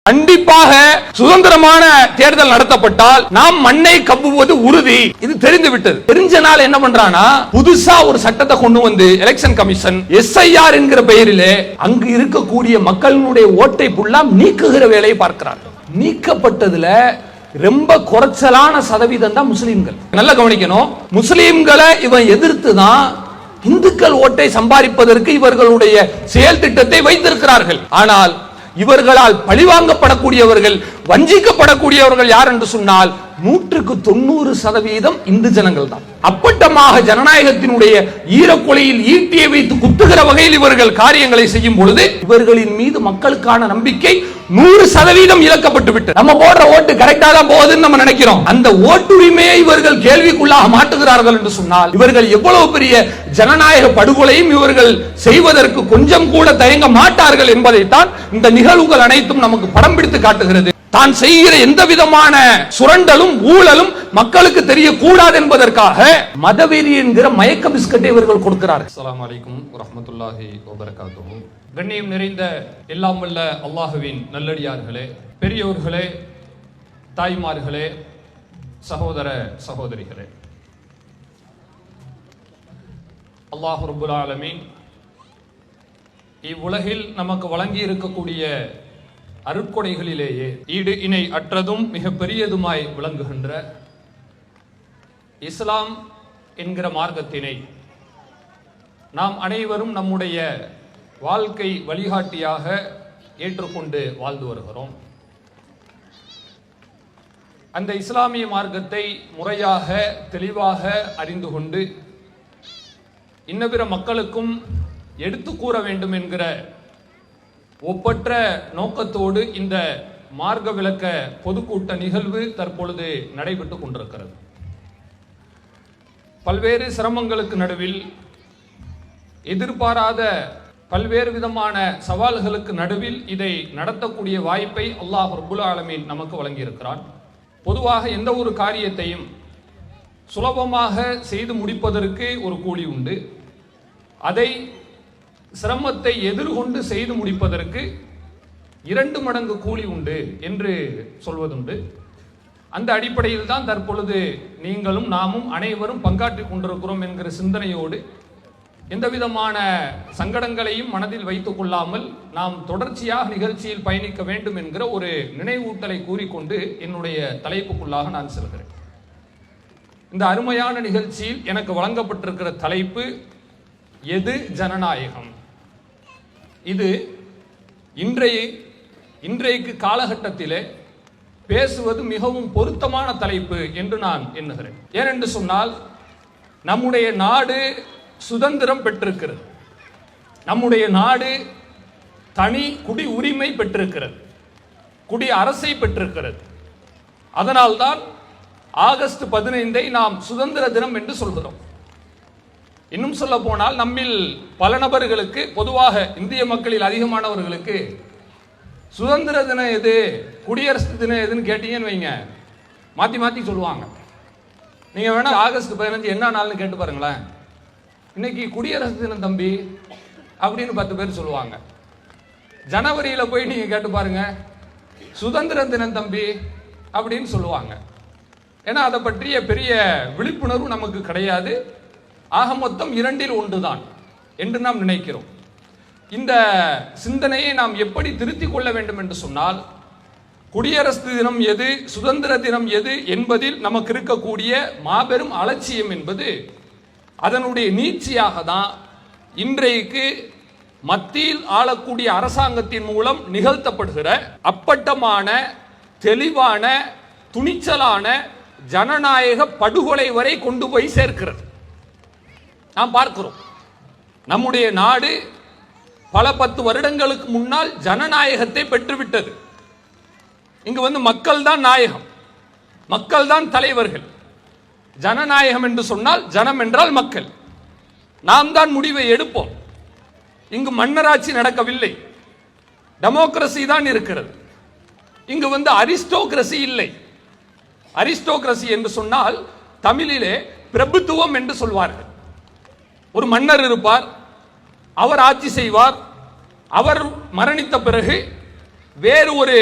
கண்டிப்பாக சுதந்திரமான தேர்தல் நடத்தப்பட்டால் நாம் மண்ணை கவ்வுவது உறுதி. இது தெரிந்து விட்டது. தெரிஞ்சனால என்ன பண்றானா, புதுசா ஒரு சட்டத்தை கொண்டு வந்து எலெக்ஷன் கமிஷன் SIR என்கிற பெயரிலே அங்கு இருக்கக்கூடிய மக்களுடைய ஓட்டை புல்லாம் நீக்குகிற வேலையை பார்க்கிறார். நீக்கப்பட்டதுல ரொம்ப குறைச்சலான சதவீதம் தான் முஸ்லிம்கள். நல்லா கவனிக்கணும், முஸ்லிம்களை இவன் எதிர்த்து தான் இந்துக்கள் ஓட்டை சம்பாதிப்பதற்கு இவர்களுடைய செயல் திட்டத்தை வைத்திருக்கிறார்கள். ஆனால் இவர்களால் பழிவாங்கப்படக்கூடியவர்கள், வஞ்சிக்கப்படக்கூடியவர்கள் யார் என்று சொன்னால் 190% இந்து ஜனங்கள் தான். அப்பட்டமாக ஜனநாயகத்தினுடைய ஈரக்கொலையில் ஈட்டியை வைத்து குத்துகிற வகையில் இவர்கள் காரியங்களை செய்யும் பொழுது இவர்களின் மீது மக்களுக்கான நம்பிக்கை 100% இழக்கப்பட்டு விட்டு நம்ம போடுற ஓட்டு கரெக்டா தான் போகுதுன்னு நம்ம நினைக்கிறோம். அந்த ஓட்டுரிமையை இவர்கள் கேள்விக்குள்ளாக மாட்டுகிறார்கள் என்று சொன்னால் இவர்கள் எவ்வளவு பெரிய ஜனநாயக படுகொலையும் இவர்கள் செய்வதற்கு கொஞ்சம் கூட தயங்க மாட்டார்கள் என்பதைத்தான் இந்த நிகழ்வுகள் அனைத்தும் நமக்கு படம் பிடித்து காட்டுகிறது. தான் செய்கிற எந்த விதமான சுரண்டலும் ஊழலும் மக்களுக்கு தெரியக்கூடாது என்பதற்காக மதவெறி என்கிற மயக்க பிஸ்கட்டை இவர்கள் கொடுக்கிறார்கள். அஸ்ஸலாமு அலைக்கும் வரஹ்மத்துல்லாஹி வபரகாத்துஹு. கண்ணியம் நிறைந்த எல்லாம் வல்ல அல்லாஹுவின் நல்லடியார்களே, பெரியோர்களே, தாய்மார்களே, சகோதர சகோதரிகளே, அல்லாஹ் ரப்புல் ஆலமீன் இவ்வுலகில் நமக்கு வழங்கி இருக்கக்கூடிய அருட்கொடைகளிலேயே ஈடு இணை அற்றதும் மிக பெரியதுமாய் விளங்குகின்ற இஸ்லாம் என்கிற மார்க்கத்தினை நாம் அனைவரும் நம்முடைய வாழ்க்கை வழிகாட்டியாக ஏற்றுக்கொண்டு வாழ்ந்து வருகிறோம். அந்த இஸ்லாமிய மார்க்கத்தை முறையாக தெளிவாக அறிந்து கொண்டு இன்னபிற மக்களுக்கும் எடுத்து கூற வேண்டும் என்கிற ஒப்பற்ற நோக்கத்தோடு இந்த மார்க்க விளக்க பொதுக்கூட்ட நிகழ்வு தற்பொழுது நடைபெற்று கொண்டிருக்கிறது. பல்வேறு சிரமங்களுக்கு நடுவில், எதிர்பாராத பல்வேறு விதமான சவால்களுக்கு நடுவில் இதை நடத்தக்கூடிய வாய்ப்பை அல்லாஹ் ரப்புல் ஆலமீன் நமக்கு வழங்கியிருக்கிறான். பொதுவாக எந்த ஒரு காரியத்தையும் சுலபமாக செய்து முடிப்பதற்கு ஒரு கூலி உண்டு. அதை சிரமத்தை எதிர்கொண்டு செய்து முடிப்பதற்கு 2 மடங்கு கூலி உண்டு என்று சொல்வதுண்டு. அந்த அடிப்படையில் தான் தற்பொழுது நீங்களும் நாமும் அனைவரும் பங்காற்றிக் கொண்டிருக்கிறோம் என்கிற சிந்தனையோடு எந்த விதமான சங்கடங்களையும் மனதில் வைத்துக் கொள்ளாமல் நாம் தொடர்ச்சியாக நிகழ்ச்சியில் பயணிக்க வேண்டும் என்கிற ஒரு நினைவூட்டலை கூறிக்கொண்டு என்னுடைய தலைப்புக்குள்ளாக நான் செல்கிறேன். இந்த அருமையான நிகழ்ச்சியில் எனக்கு வழங்கப்பட்டிருக்கிற தலைப்பு எது ஜனநாயகம். இது இன்றைக்கு காலகட்டத்திலே பேசுவது மிகவும் பொருத்தமான தலைப்பு என்று நான் எண்ணுகிறேன். ஏனென்று சொன்னால் நம்முடைய நாடு சுதந்திரம் பெற்றிருக்கிறது. நம்முடைய நாடு தனி குடி உரிமை பெற்றிருக்கிறது, குடி அரசை பெற்றிருக்கிறது. அதனால்தான் ஆகஸ்ட் 15 நாம் சுதந்திர தினம் என்று சொல்கிறோம். இன்னும் சொல்ல போனால் நம்மில் பல நபர்களுக்கு, பொதுவாக இந்திய மக்களில் அதிகமானவர்களுக்கு சுதந்திர தினம் எது, குடியரசு தினம் எதுன்னு கேட்டீங்கன்னு வைங்க, மாற்றி மாற்றி சொல்லுவாங்க. நீங்கள் வேணா ஆகஸ்ட் 15 என்ன நாள்னு கேட்டு பாருங்களேன். இன்னைக்கு குடியரசு தினம் தம்பி அப்படின்னு 10 பேர் சொல்லுவாங்க. ஜனவரியில் போய் நீங்கள் கேட்டு பாருங்க, சுதந்திர தினம் தம்பி அப்படின்னு சொல்லுவாங்க. ஏன்னா அதை பற்றிய பெரிய விழிப்புணர்வு நமக்கு கிடையாது. ஆக மொத்தம் 2இல் 1 தான் என்று நாம் நினைக்கிறோம். இந்த சிந்தனையை நாம் எப்படி திருத்திக் கொள்ள வேண்டும் என்று சொன்னால், குடியரசு தினம் எது, சுதந்திர தினம் எது என்பதில் நமக்கு இருக்கக்கூடிய மாபெரும் அலட்சியம் என்பது அதனுடைய நீட்சியாக தான் இன்றைக்கு மத்தியில் ஆளக்கூடிய அரசாங்கத்தின் மூலம் நிகழ்த்தப்படுகிற அப்பட்டமான, தெளிவான, துணிச்சலான ஜனநாயக படுகொலை வரை கொண்டு போய் சேர்க்கிறது. நாம் பார்க்கிறோம், நம்முடைய நாடு பல 10 வருடங்களுக்கு முன்னால் ஜனநாயகத்தை பெற்றுவிட்டது. இங்கு மக்கள் தான் நாயகம், மக்கள் தான் தலைவர்கள். ஜனநாயகம் என்று சொன்னால், ஜனம் என்றால் மக்கள், நாம் தான் முடிவை எடுப்போம். இங்கு மன்னராட்சி நடக்கவில்லை, டெமோக்ரசி தான் இருக்கிறது. இங்கு அரிஸ்டோக்ரசி இல்லை. அரிஸ்டோக்ரசி என்று சொன்னால் தமிழிலே பிரபுத்துவம் என்று சொல்வார்கள். ஒரு மன்னர் இருப்பார், அவர் ஆட்சி செய்வார். அவர் மரணித்த பிறகு வேறு ஒரு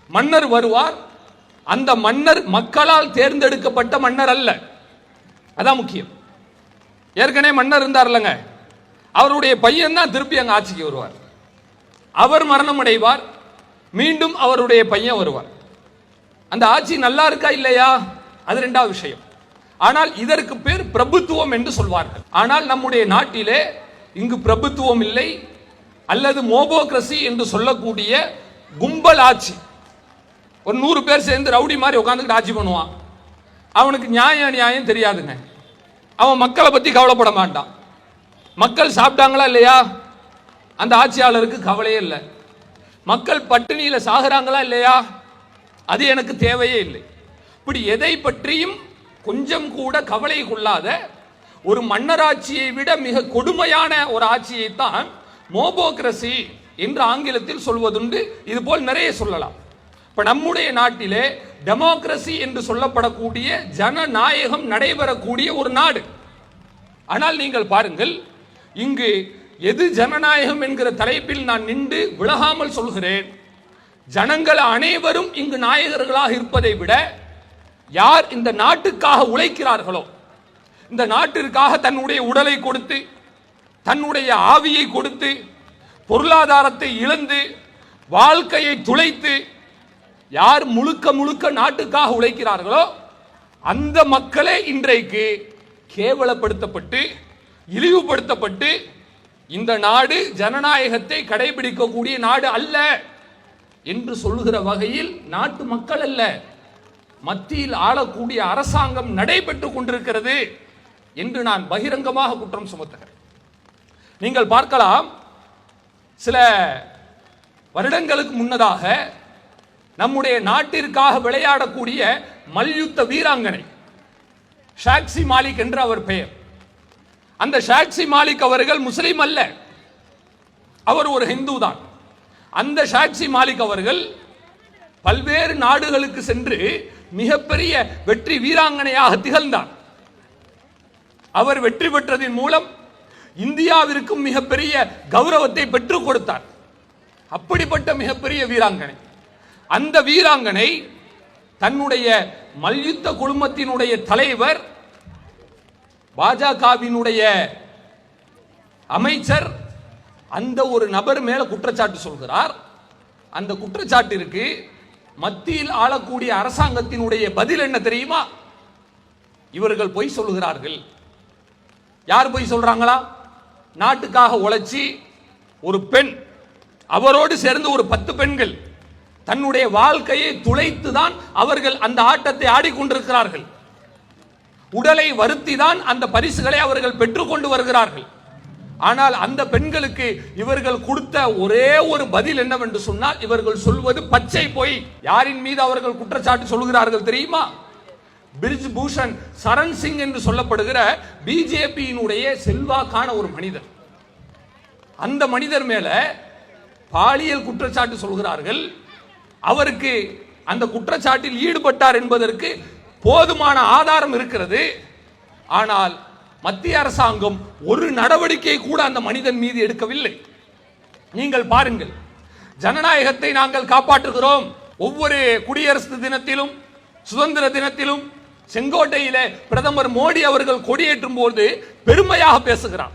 மன்னர் வருவார். அந்த மன்னர் மக்களால் தேர்ந்தெடுக்கப்பட்ட மன்னர் அல்ல. அதான் முக்கியம். ஏற்கனவே மன்னர் இருந்தார் இல்லைங்க, அவருடைய பையன் தான் திருப்பி அங்க ஆட்சிக்கு வருவார். அவர் மரணம் அடைவார், மீண்டும் அவருடைய பையன் வருவார். அந்த ஆட்சி நல்லா இருக்கா இல்லையா அது ரெண்டாவது விஷயம். ஆனால் இதற்கு பேர் பிரபுத்துவம் என்று சொல்வார்கள். ஆனால் நம்முடைய நாட்டிலே இங்கு பிரபுத்துவம் இல்லை, அல்லது மோபோக்ரசி என்று சொல்லக்கூடிய கும்பல் ஆட்சி. ஒரு 100 பேர் சேர்ந்து ரவுடி மாதிரி உட்காந்துக்கிட்டு ஆட்சி பண்ணுவான். அவனுக்கு நியாயம் தெரியாதுங்க. அவன் மக்களை பத்தி கவலைப்பட மாட்டான். மக்கள் சாப்பிட்டாங்களா இல்லையா அந்த ஆட்சியாளருக்கு கவலையே இல்லை. மக்கள் பட்டினியில சாகுறாங்களா இல்லையா அது எனக்கு தேவையே இல்லை. இப்படி எதை பற்றியும் கொஞ்சம் கூட கவலை கொள்ளாத ஒரு மன்னராட்சியை விட மிக கொடுமையான ஒரு ஆட்சியைத்தான் மோபோக்ரசி என்று ஆங்கிலத்தில் சொல்வதுண்டு. இது போல் நிறைய சொல்லலாம். இப்ப நம்முடைய நாட்டிலே டெமோக்ரசி என்று சொல்லப்படக்கூடிய ஜனநாயகம் நடைபெறக்கூடிய ஒரு நாடு. ஆனால் நீங்கள் பாருங்கள், இங்கு எது ஜனநாயகம் என்கிற தலைப்பில் நான் நின்று விலகாமல் சொல்கிறேன். ஜனங்கள் அனைவரும் இங்கு நாயகர்களாக இருப்பதை விட யார் இந்த நாட்டுக்காக உழைக்கிறார்களோ, இந்த நாட்டிற்காக தன்னுடைய உடலை கொடுத்து, தன்னுடைய ஆவியை கொடுத்து, பொருளாதாரத்தை இழந்து, வாழ்க்கையை துளைத்து யார் முழுக்க முழுக்க நாட்டுக்காக உழைக்கிறார்களோ அந்த மக்களே இன்றைக்கு கேவலப்படுத்தப்பட்டு, இழிவுபடுத்தப்பட்டு, இந்த நாடு ஜனநாயகத்தை கடைபிடிக்கக்கூடிய நாடு அல்ல என்று சொல்லுகிற வகையில் நாட்டு மக்கள் அல்ல, மத்தியில் ஆளக்கூடிய அரசாங்கம் நடைபெற்றுக் கொண்டிருக்கிறது என்று நான் பகிரங்கமாக குற்றம் சுமத்துகிறேன். நீங்கள் பார்க்கலாம், சில வருடங்களுக்கு முன்னதாக நம்முடைய நாட்டிற்காக விளையாடக்கூடிய மல்யுத்த வீராங்கனை சாக்ஷி மாலிக் என்று அவர் பெயர். அந்த சாக்ஷி மாலிக் அவர்கள் முஸ்லிம் அல்ல, அவர் ஒரு ஹிந்து தான். அந்த சாக்ஷி மாலிக் அவர்கள் பல்வேறு நாடுகளுக்கு சென்று மிகப்பெரிய வெற்றி வீராங்கனையாக திகழ்ந்தார். அவர் வெற்றி பெற்றதின் மூலம் இந்தியாவிற்கும் மிகப்பெரிய கௌரவத்தை பெற்றுக் கொடுத்தார். அப்படிப்பட்ட மிகப்பெரிய வீராங்கனை. அந்த வீராங்கனை தன்னுடைய மல்யுத்த குழுமத்தினுடைய தலைவர், பாஜகவினுடைய அமைச்சர், அந்த ஒரு நபர் மேல குற்றச்சாட்டு சொல்கிறார். அந்த குற்றச்சாட்டிற்கு மத்தியில் ஆளக்கூடிய அரசாங்கத்தினுடைய பதில் என்ன தெரியுமா? இவர்கள் பொய் சொல்லுகிறார்கள். யார் பொய் சொல்றாங்களா? நாட்டுக்காக உழைச்சி ஒரு பெண், அவரோடு சேர்ந்து ஒரு 10 பெண்கள் தன்னுடைய வாழ்க்கையை துளைத்துதான் அவர்கள் அந்த ஆட்டத்தை ஆடிக்கொண்டிருக்கிறார்கள். உடலை வருத்தி தான் அந்த பரிசுகளை அவர்கள் பெற்றுக்கொண்டு வருகிறார்கள். ஆனால் அந்த பெண்களுக்கு இவர்கள் கொடுத்த ஒரே ஒரு பதில் என்னவென்று சொன்னால், இவர்கள் சொல்வது பச்சை பொய். யாரின் மீது அவர்கள் குற்றச்சாட்டு சொல்கிறார்கள் தெரியுமா? பிரிஜ் பூஷன் சரண் சிங் என்று சொல்லப்படுகிற பிஜேபியினுடைய செல்வாக்கான ஒரு மனிதர். அந்த மனிதர் மேல பாலியல் குற்றச்சாட்டு சொல்கிறார்கள். அவருக்கு அந்த குற்றச்சாட்டில் ஈடுபட்டார் என்பதற்கு போதுமான ஆதாரம் இருக்கிறது. ஆனால் மத்திய அரசாங்கம் ஒரு நடவடிக்கை கூட அந்த மனிதன் மீது எடுக்கவில்லை. நீங்கள் பாருங்கள், ஜனநாயகத்தை நாங்கள் காப்பாற்றுகிறோம். ஒவ்வொரு குடியரசு தினத்திலும் சுதந்திர தினத்திலும் செங்கோட்டையிலே பிரதமர் மோடி அவர்கள் கொடியேற்றும் போது பெருமையாக பேசுகிறார்.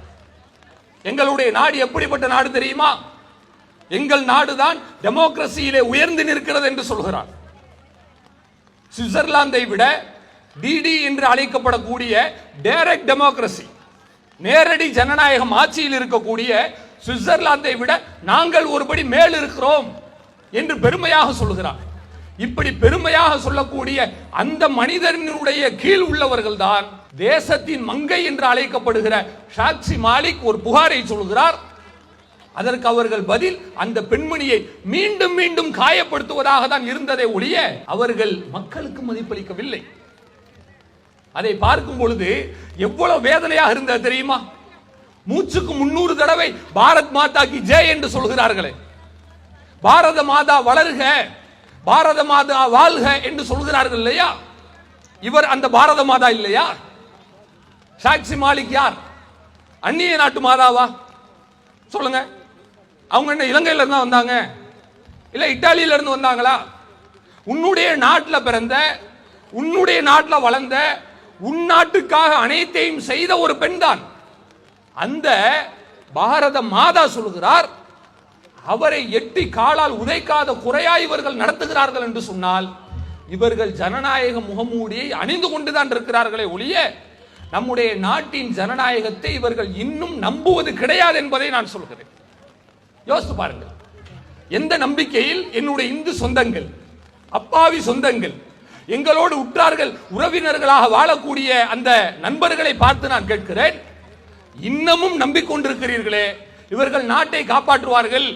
எங்களுடைய நாடு எப்படிப்பட்ட நாடு தெரியுமா? எங்கள் நாடுதான் டெமோக்ரசியிலே உயர்ந்து நிற்கிறது என்று சொல்கிறார். சுவிட்சர்லாந்தை விட டிடி என்று அழைக்கப்படக்கூடிய டைரக்ட் டெமோக்ரசி, நேரடி ஜனநாயகம் ஆட்சியில் இருக்கக்கூடிய சுவிட்சர்லாந்தை விட நாங்கள் ஒருபடி மேல் இருக்கிறோம் என்று பெருமையாக சொல்கிறார். இப்படி பெருமையாக சொல்லக்கூடிய அந்த மனிதனுடைய கீழ் உள்ளவர்கள் தான் தேசத்தின் மங்கை என்று அழைக்கப்படுகிற சாக்ஷி மாலிக் ஒரு புகாரை சொல்கிறார். அதற்கு அவர்கள் பதில் அந்த பெண்மணியை மீண்டும் மீண்டும் காயப்படுத்துவதாக தான் இருந்ததை ஒழிய அவர்கள் மக்களுக்கு மதிப்பளிக்கவில்லை. அதை பார்க்கும் பொழுது எவ்வளவு வேதனையாக இருந்தது தெரியுமா? மூச்சுக்கு 300 தடவை பாரத் மாதா கி ஜெய் என்று சொல்கிறார்களே, பாரத மாதா வளர்க, பாரத மாதா வாழ்க என்று சொல்கிறார்கள் இல்லையா? இவர் அந்த பாரத மாதா இல்லையா? சாக்ஷி மாலிக் யார்? அந்நிய நாட்டு மாதாவா? சொல்லுங்க. அவங்க என்ன இலங்கையில இருந்தா வந்தாங்க? இல்ல இத்தாலியில இருந்து வந்தாங்களா? உன்னுடைய நாட்டில் பிறந்த, உன்னுடைய நாட்டில் வளர்ந்த, உன்னாட்டுக்காக அனைத்தையும் செய்த ஒரு பெண் தான். அந்த பாரத மாதா சொல்கிறார், அவரை எட்டி காலால் உதைக்காத குறையா இவர்கள் நடத்துகிறார்கள் என்று சொன்னால், இவர்கள் ஜனநாயக முகமூடியை அணிந்து கொண்டுதான் இருக்கிறார்களே ஒழிய நம்முடைய நாட்டின் ஜனநாயகத்தை இவர்கள் இன்னும் நம்புவது கிடையாது என்பதை நான் சொல்கிறேன். யோசித்து பாருங்கள். எந்த நம்பிக்கையில் என்னுடைய இந்து சொந்தங்கள், அப்பாவி சொந்தங்கள், எங்களோடு உற்றார்கள் உறவினர்களாக வாழக்கூடிய அந்த நண்பர்களை பார்த்து நான் கேட்கிறேன், இன்னமும் நம்பிக்கொண்டிருக்கிறீர்களே இவர்கள் நாட்டை காப்பாற்றுவார்கள்,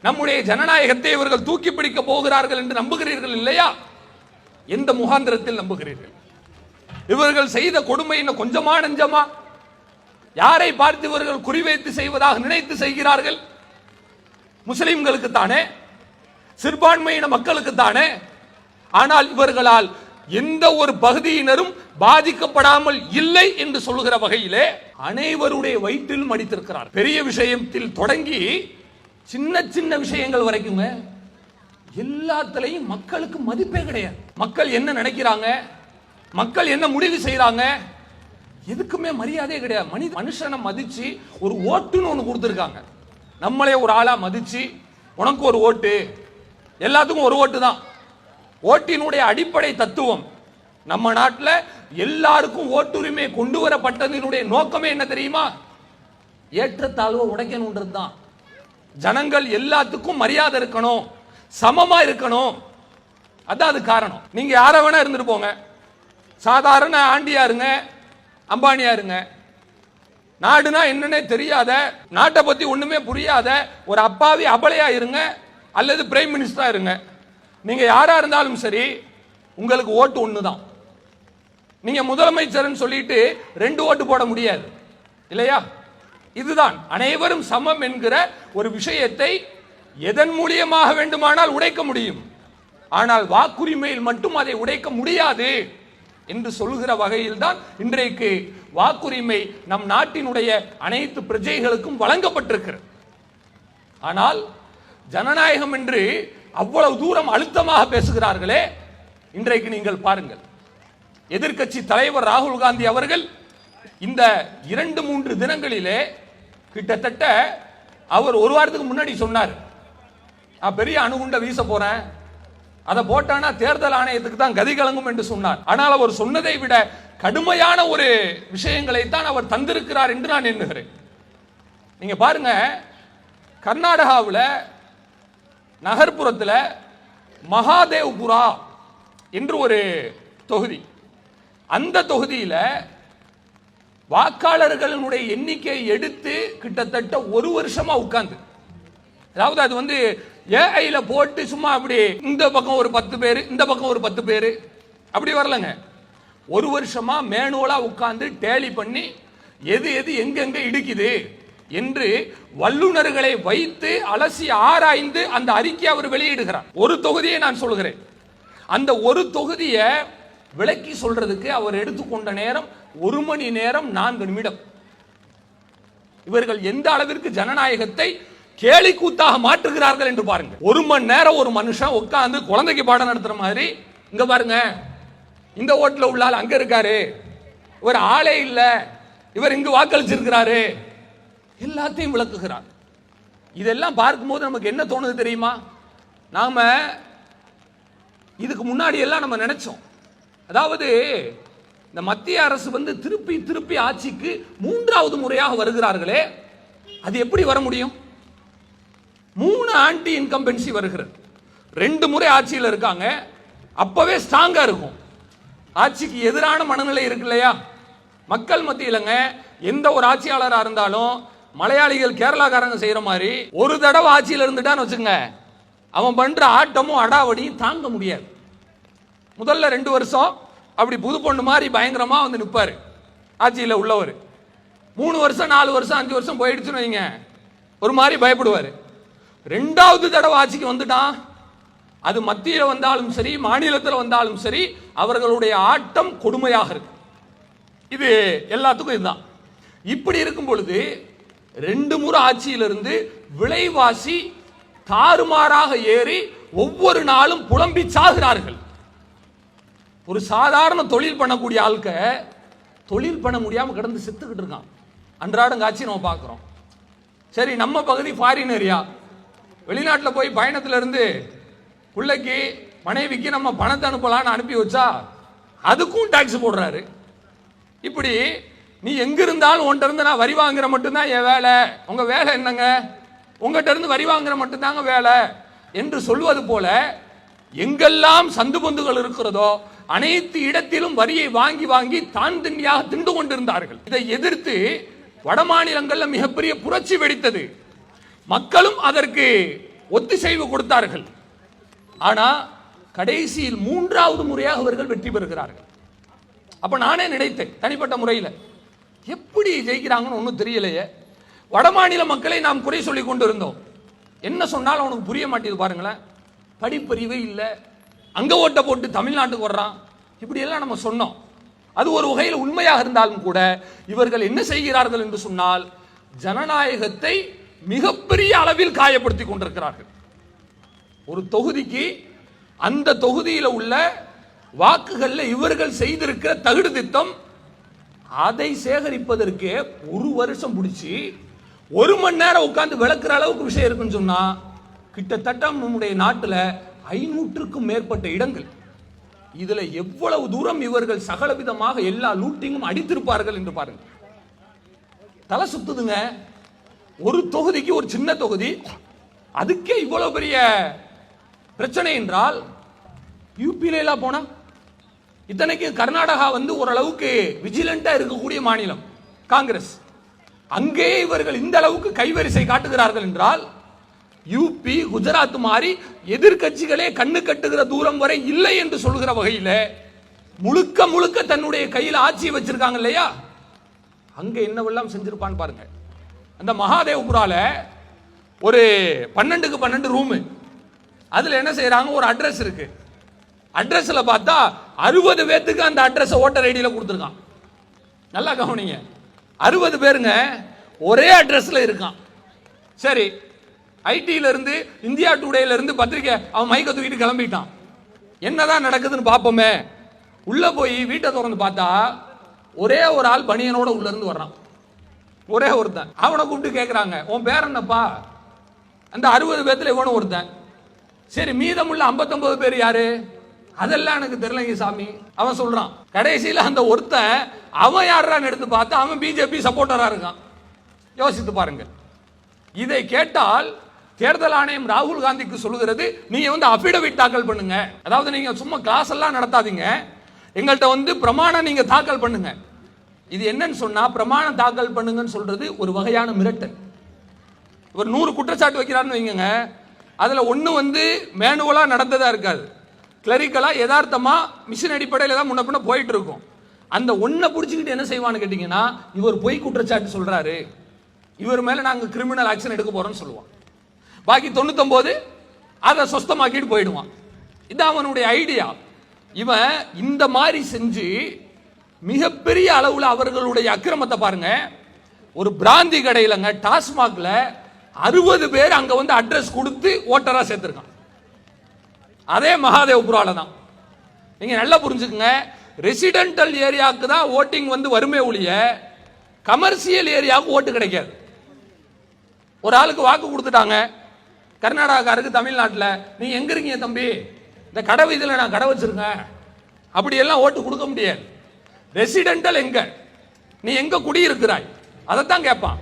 நம்முடைய ஜனநாயகத்தை இவர்கள் தூக்கி பிடிக்க போகிறார்கள் என்று நம்புகிறீர்கள் இல்லையா? எந்த முகாந்திரத்தில் நம்புகிறீர்கள்? இவர்கள் செய்த கொடுமை என்ன கொஞ்சமா நெஞ்சமா? யாரை பார்த்து இவர்கள் குறிவைத்து செய்வதாக நினைத்து செய்கிறார்கள்? முஸ்லிம்களுக்கு தானே, சிறுபான்மையின மக்களுக்கு தானே. ஆனால் இவர்களால் எந்த ஒரு பகுதியினரும் பாதிக்கப்படாமல் இல்லை என்று சொல்லுகிற வகையிலே அனைவருடைய வயிற்றிலும் அடித்திருக்கிறார். பெரிய விஷயத்தில் தொடங்கி சின்ன சின்ன விஷயங்கள் வரைக்கும் எல்லாத்திலையும் மக்களுக்கு மதிப்பே கிடையாது. மக்கள் என்ன நினைக்கிறாங்க, மக்கள் என்ன முடிவு செய்யறாங்க, எதுக்குமே மரியாதையே கிடையாது. மனுஷனை மதிச்சு ஒரு ஓட்டுன்னு ஒன்று கொடுத்துருக்காங்க. நம்மளே ஒரு ஆளா மதிச்சு உனக்கு ஒரு ஓட்டு, எல்லாத்துக்கும் ஒரு ஓட்டு தான். ஓட்டினுடைய அடிப்படை தத்துவம் நம்ம நாட்டில் எல்லாருக்கும் ஓட்டுரிமை கொண்டு வரப்பட்டதனுடைய நோக்கமே என்ன தெரியுமா? ஏற்றத்தாழ்வை உடைக்கணும்ன்றது தான். ஜனங்கள் எல்லாத்துக்கும் மரியாதை இருக்கணும், சமமா இருக்கணும். அதான் அது காரணம். நீங்க யார வேணா இருந்துட்டு போங்க, சாதாரண ஆண்டியா இருங்க, அம்பானியா இருங்க, நாடுனா என்னன்னே தெரியாத, நாட்டை பத்தி ஒண்ணுமே புரியாத ஒரு அப்பாவி அபலையா இருங்க, அல்லது பிரைம் மினிஸ்டரா இருங்க, நீங்க யாரா இருந்தாலும் சரி உங்களுக்கு ஓட்டு ஒண்ணுதான். நீங்க முதலமைச்சர் சொல்லிட்டு 2 ஓட்டு போட முடியாது இல்லையா? இதுதான் அனைவரும் சமம் என்கிற ஒரு விஷயத்தை எதன் மூலியமாக வேண்டுமானால் உடைக்க முடியும். ஆனால் வாக்குரிமையில் மட்டும் அதை உடைக்க முடியாது என்று சொல்லுகிற வகையில் தான் இன்றைக்கு வாக்குரிமை நம் நாட்டினுடைய அனைத்து பிரஜைகளுக்கும் வழங்கப்பட்டிருக்கிறது. ஆனால் ஜனநாயகம் என்று அவ்வளவு தூரம் அழுத்தமாக பேசுகிறார்களே, இன்றைக்கு நீங்கள் பாருங்கள், எதிர்க்கட்சி தலைவர் ராகுல் காந்தி அவர்கள் இந்த 2-3 தினங்களிலே கிட்டத்தட்ட அவர் ஒரு வாரத்துக்கு முன்னாடி சொன்னார், பெரிய அணுகுண்ட வீச போறேன், அதை போட்டானா தேர்தல் ஆணையத்துக்கு தான் கதி கலங்கும் என்று சொன்னார். ஆனால் அவர் சொன்னதை விட கடுமையான ஒரு விஷயங்களை தான் அவர் தந்திருக்கிறார் என்று நான் எண்ணுகிறேன். நீங்க பாருங்க, கர்நாடகாவில் நகர்ப்புறத்தில் மகாதேவ்புரா என்று ஒரு தொகுதி, அந்த தொகுதியில் வாக்காளர்களுடைய எண்ணிக்கையை எடுத்து கிட்டத்தட்ட 1 வருஷமா உட்கார்ந்து, அதாவது அது ஏஐல போட்டு சும்மா அப்படி இந்த பக்கம் ஒரு 10 பேர், இந்த பக்கம் ஒரு 10 பேர் அப்படி வரலங்க. 1 வருஷமா மேனுவலா உட்கார்ந்து டேலி பண்ணி எது எது எங்கெங்க இடிக்குது என்று வல்லுநர்களை வைத்து அலசி ஆராய்ந்து அந்த அறிக்கை அவர் வெளியிடுகிறார். ஒரு தொகுதியை நான் சொல்கிறேன், அந்த ஒரு தொகுதியை விளக்கி சொல்றதுக்கு அவர் எடுத்துக்கொண்ட நேரம் 1 மணி நேரம் 4 நிமிடம். இவர்கள் எந்த அளவிற்கு ஜனநாயகத்தை கேலி கூத்தாக மாற்றுகிறார்கள் என்று பாருங்க. 1 மணி நேரம் ஒரு மனுஷன் உட்கார்ந்து குழந்தைக்கு பாடம் நடத்துற மாதிரி, இங்க பாருங்க இந்த ஓட்டுல உள்ள ஆள் அங்க இருக்காரு, இவர் ஆளே இல்ல, இவர் இங்கு வாக்களிச்சிருக்கிறாரு, எல்லாத்தையும் விளக்குகிறார். இதெல்லாம் பார்க்கும்போது நமக்கு என்ன தோணுது தெரியுமா? நாம இதுக்கு முன்னாடி எல்லாம் நம்ம நினைச்சோம், அதாவது இந்த மத்திய அரசு திருப்பி திருப்பி ஆட்சிக்கு 3வது முறையாக வருகிறார்களே, அது எப்படி வர முடியும்? 3 ஆன்டி இன்கம்பென்சி வருகிறது, 2 முறை ஆட்சியில் இருக்காங்க, அப்பவே ஸ்ட்ராங்கா இருக்கும். ஆட்சிக்கு எதிரான மனநிலை இருக்கு இல்லையா மக்கள் மத்தியிலங்க. எந்த ஒரு ஆட்சியாளராக இருந்தாலும் மலையாளிகள் கேரளாக்காரங்க செய்யற மாதிரி ஒரு தடவை ஆட்சியில் இருந்துட்டான்னு வச்சுங்க, அவன் பண்ற ஆட்டமும் அடாவடியும் தாங்க முடியாது. முதல்ல 2 வருஷம் அப்படி புது பொண்ணு மாதிரி பயங்கரமா நிற்பாரு ஆட்சியில் உள்ளவர். 3 வருஷம் 4 வருஷம் 5 வருஷம் போயிடுச்சுன்னு வைங்க, ஒரு மாதிரி பயப்படுவார். 2வது தடவை ஆட்சிக்கு வந்துட்டான், அது மத்தியில் வந்தாலும் சரி மாநிலத்தில் வந்தாலும் சரி அவர்களுடைய ஆட்டம் கொடுமையாக இருக்கு. இது எல்லாத்துக்கும் இதுதான். இப்படி இருக்கும் பொழுது 2 முறை ஆட்சியிலிருந்து விலைவாசி தாறுமாறாக ஏறி ஒவ்வொரு நாளும் புலம்பி சாகிறார்கள். ஒரு சாதாரண தொழில் பண்ணக்கூடிய ஆளுக்க தொழில் பண்ண முடியாம கிடந்து செத்துக்கிட்டு இருக்கான். அன்றாடம் காட்சி நம்ம பார்க்கிறோம். சரி, நம்ம பகுதி ஃபாரின் ஏரியா, வெளிநாட்டில் போய் பயணத்துல இருந்து பிள்ளைக்கு மனைவிக்கு நம்ம பணத்தை அனுப்பலான்னு அனுப்பி வச்சா அதுக்கும் டாக்ஸ் போடுறாரு. இப்படி நீ எங்க இருந்தாலும் உன்கிட்ட இருந்து நான் வரி வாங்குற மட்டும்தான் என் வேலை, உங்க வேலை என்னங்க, உங்ககிட்ட இருந்து வரி வாங்குற மட்டும்தாங்க வேலை என்று சொல்வது போல எங்கெல்லாம் சந்து பொந்துகள் இருக்கிறதோ அனைத்து இடத்திலும் வரியை வாங்கி வாங்கி தான் திண்டியாக திண்டு கொண்டிருந்தார்கள். இதை எதிர்த்து வட மாநிலங்களில் மிகப்பெரிய புரட்சி வெடித்தது. மக்களும் அதற்கு ஒத்திசைவு கொடுத்தார்கள். ஆனா கடைசியில் 3வது முறையாக அவர்கள் வெற்றி பெறுகிறார்கள். அப்ப நானே நினைத்தேன் தனிப்பட்ட முறையில், எப்படி ஜெயிக்கிறாங்கன்னு ஒன்றும் தெரியலையே. வட மாநில மக்களை நாம் குறை சொல்லி கொண்டு இருந்தோம். என்ன சொன்னாலும் அவனுக்கு புரிய மாட்டேங்குது பாருங்களேன். படிப்பறிவே இல்லை, அங்க ஓட்ட போட்டு தமிழ்நாட்டுக்கு வர்றான், இப்படி எல்லாம் நம்ம சொன்னோம். அது ஒரு வகையில் உண்மையாக இருந்தாலும் கூட இவர்கள் என்ன செய்கிறார்கள் என்று சொன்னால் ஜனநாயகத்தை மிகப்பெரிய அளவில் காயப்படுத்தி கொண்டிருக்கிறார்கள். ஒரு தொகுதிக்கு அந்த தொகுதியில் உள்ள வாக்குகள்ல இவர்கள் செய்திருக்கிற தகுடு திட்டம், அதை சேகரிப்பதற்கு 1 வருஷம் பிடிச்சி 1 மணி நேரம் உட்கார்ந்து விளக்குற அளவுக்கு விஷயம் இருக்குன்னு சொன்னா கிட்டத்தட்ட நம்முடைய நாட்டில் 500க்கும் மேற்பட்ட இடங்கள். இதுல எவ்வளவு தூரம் இவர்கள் சகல விதமாக எல்லா லூட்டிங்கும் அடித்திருப்பார்கள் என்று பாருங்க. தலை சுத்துதுங்க. ஒரு தொகுதிக்கு, ஒரு சின்ன தொகுதி, அதுக்கே இவ்வளவு பெரிய பிரச்சனை என்றால் யூபியில எல்லாம் போனா, இத்தனைக்கு கர்நாடகா ஓரளவுக்கு விஜிலண்டா இருக்கக்கூடிய மாநிலம் காங்கிரஸ், அங்கே இவர்கள் இந்த அளவுக்கு கைவரிசை காட்டுகிறார்கள் என்றால் யூபி, குஜராத் மாதிரி எதிர்கட்சிகளே கண்ணு கட்டுகிற தூரம் வரை இல்லை என்று சொல்கிற வகையில் முழுக்க முழுக்க தன்னுடைய கையில் ஆட்சி வச்சிருக்காங்க இல்லையா, அங்க என்னவெல்லாம் செஞ்சிருப்பான்னு பாருங்க. அந்த மகாதேவ்புரால ஒரு 12க்கு 12 ரூம், அதுல என்ன செய்யறாங்க, ஒரு அட்ரஸ் இருக்கு. அட்ரஸ்ல பார்த்தா 60 பேருக்கு அந்த அட்ரஸ் ஓட்டர் ஐடியில கொடுத்துருக்கான். நல்லா கவனிங்க, 60 பேருங்க ஒரே அட்ரஸ்ல இருக்கான். சரி, ஐடியில இருந்து, இந்தியா டுடேல இருந்து பத்திரிக்கை அவன் மைக்க தூக்கிட்டு கிளம்பிட்டான். என்னதான் நடக்குதுன்னு பார்ப்போமே. உள்ள போய் வீட்டை திறந்து பார்த்தா ஒரே ஒரு ஆள் பனியனோட உள்ள இருந்து வர்றான், ஒரே ஒருத்தன். அவனை கூப்பிட்டு கேட்கிறாங்க, உன் பேர் என்னப்பா? அந்த 60 பேர்த்துல இவனும் ஒருத்தன். சரி, மீதமுள்ள 59 பேர் யாரு? அதெல்லாம் எனக்கு தெரியலங்க சாமி. அவன் சொல்றான். கடைசியில் அந்த ஒருத்தன் அவன் யாரான்னு எடுத்து பார்த்தா அவன் பிஜேபி சப்போர்ட்டரா இருக்கான். யோசித்து பாருங்க. இதை கேட்டால் தேர்தல் ஆணையம் ராகுல் காந்திக்கு சொல்லுகிறது, நீங்க அபிடவிட் தாக்கல் பண்ணுங்க. அதாவது நீங்க சும்மா கிளாஸ் எல்லாம் நடத்தாதீங்க, எங்கள்கிட்ட பிரமாணம் நீங்க தாக்கல் பண்ணுங்க. இது என்னன்னு சொன்னா, பிரமாணம் தாக்கல் பண்ணுங்கன்னு சொல்றது ஒரு வகையான மிரட்டல். ஒரு 100 குற்றச்சாட்டு வைக்கிறாருன்னு வைங்க, அதுல ஒண்ணு மேனுவலா நடந்ததா இருக்காது, கிளரிக்கலா யதார்த்தமா மிஷின் அடிப்படையில் தான் முன்ன பின்ன போயிட்டு இருக்கும். அந்த ஒன்றை பிடிச்சிக்கிட்டு என்ன செய்வான்னு கேட்டீங்கன்னா, இவர் பொய் குற்றச்சாட்டு சொல்றாரு, இவர் மேல நாங்க கிரிமினல் ஆக்ஷன் எடுக்க போறோம்னு சொல்லுவான். பாக்கி 99 அதை சொஸ்தமாக்கிட்டு போயிடுவான். இது அவனுடைய ஐடியா. இவன் இந்த மாதிரி செஞ்சு மிகப்பெரிய அளவுல அவர்களுடைய அக்கிரமத்தை பாருங்க. ஒரு பிராந்தி கடையிலங்க, டாஸ்மாக்ல 60 பேர் அங்க அட்ரஸ் கொடுத்து ஓட்டரா சேர்த்திருக்கான். அதே மகாதேவ்புரால தான். நீங்க நல்லா புரிஞ்சுக்குங்க, ரெசிடென்டல் ஏரியாவுக்கு தான் ஓட்டிங் வருமே ஒழிய கமர்ஷியல் ஏரியாவுக்கு ஓட்டு கிடைக்காது. ஒரு ஆளுக்கு வாக்கு கொடுத்துட்டாங்க, கர்நாடகாருக்கு தமிழ்நாட்டில், நீ எங்க இருக்கீங்க தம்பி, இந்த கடை வீதியில் நான் கடை வச்சிருக்கேன், அப்படியெல்லாம் ஓட்டு கொடுக்க முடியாது. ரெசிடென்டல் எங்க, நீ எங்க குடியிருக்கிறாய், அதைத்தான் கேட்பான்.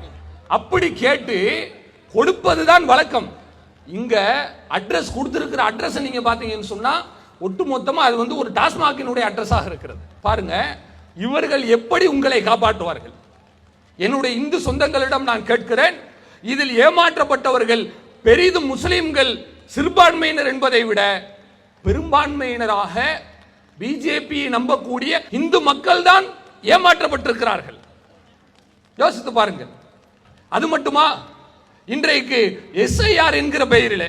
அப்படி கேட்டு கொடுப்பதுதான் வழக்கம். இங்க அட்ரஸ் கொடுத்திருக்கிற அட்ரஸ் நீங்க பாத்தீங்கன்னு சொன்னா ஒட்டுமொத்தமா அது ஒரு டாஸ்மாகினுடைய அட்ரஸாக இருக்கிறது. பாருங்க, இவர்கள் எப்படி உங்களை காப்பாற்றுவார்கள்? என்னுடைய இந்து சொந்தங்களிடம் நான் கேட்கிறேன், இதில் ஏமாற்றப்பட்டவர்கள் பெரிதும் முஸ்லிம்கள் சிறுபான்மையினர் என்பதை விட பெரும்பான்மையினராக பிஜேபி நம்பக்கூடிய இந்து மக்கள் தான் ஏமாற்றப்பட்டிருக்கிறார்கள். யோசித்து பாருங்கள். அது மட்டுமா, இன்றைக்கு எஸ்ஐஆர் என்கிற பெயரில்,